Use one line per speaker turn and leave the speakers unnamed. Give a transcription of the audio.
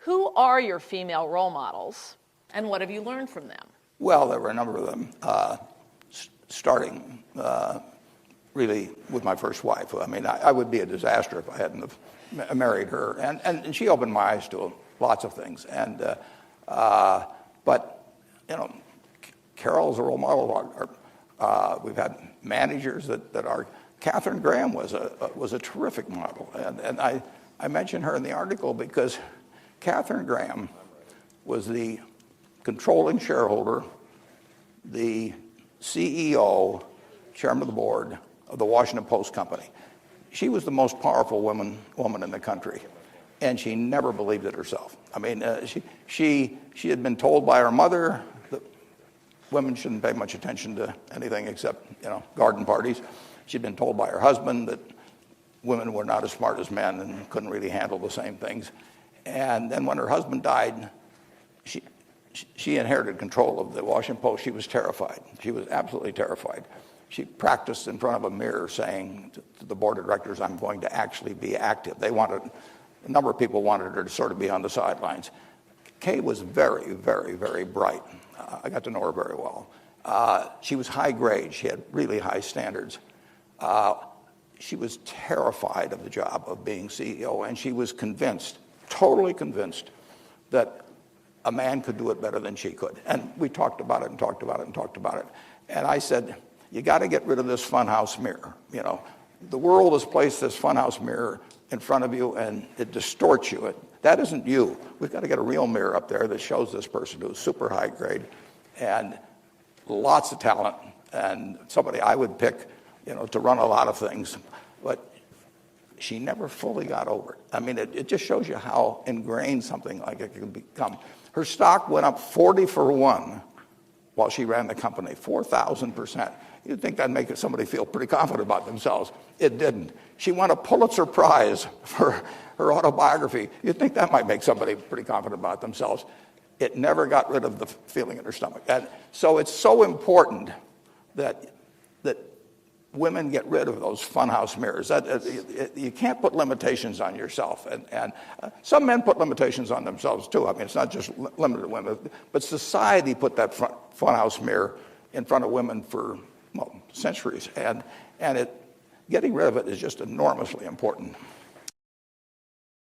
Who are your female role models, and what have you learned from them?
Well, there were a number of them, starting really with my first wife. I mean, I would be a disaster if I hadn't have married her. And she opened my eyes to lots of things. But, you know, Carol's a role model. We've had managers that are. Katharine Graham was a terrific model. And I mention her in the article because Katharine Graham was the controlling shareholder, the CEO, chairman of the board of the Washington Post Company. She was the most powerful woman in the country, and she never believed it herself. I mean, she had been told by her mother that women shouldn't pay much attention to anything except, you know, garden parties. She'd been told by her husband that women were not as smart as men and couldn't really handle the same things. And then when her husband died, she inherited control of the Washington Post. She was terrified. She was absolutely terrified. She practiced in front of a mirror saying to the board of directors, I'm going to actually be active. A number of people wanted her to sort of be on the sidelines. Kay was very, very, very bright. I got to know her very well. She was high grade. She had really high standards. She was terrified of the job of being CEO, and she was convinced, totally convinced, that a man could do it better than she could. And we talked about it and talked about it and talked about it. And I said, you got to get rid of this funhouse mirror. You know, the world has placed this funhouse mirror in front of you, and it distorts you. That isn't you. We've got to get a real mirror up there that shows this person who's super high grade and lots of talent, and somebody I would pick, you know, to run a lot of things. But she never fully got over it. I mean, it just shows you how ingrained something like it can become. Her stock went up 40-for-1 while she ran the company, 4,000%. You'd think that'd make somebody feel pretty confident about themselves. It didn't. She won a Pulitzer Prize for her autobiography. You'd think that might make somebody pretty confident about themselves. It never got rid of the feeling in her stomach. And so it's so important that women get rid of those funhouse mirrors. You can't put limitations on yourself. And some men put limitations on themselves, too. I mean, it's not just limited to women. But society put that funhouse mirror in front of women for, well, centuries. And getting rid of it is just enormously important.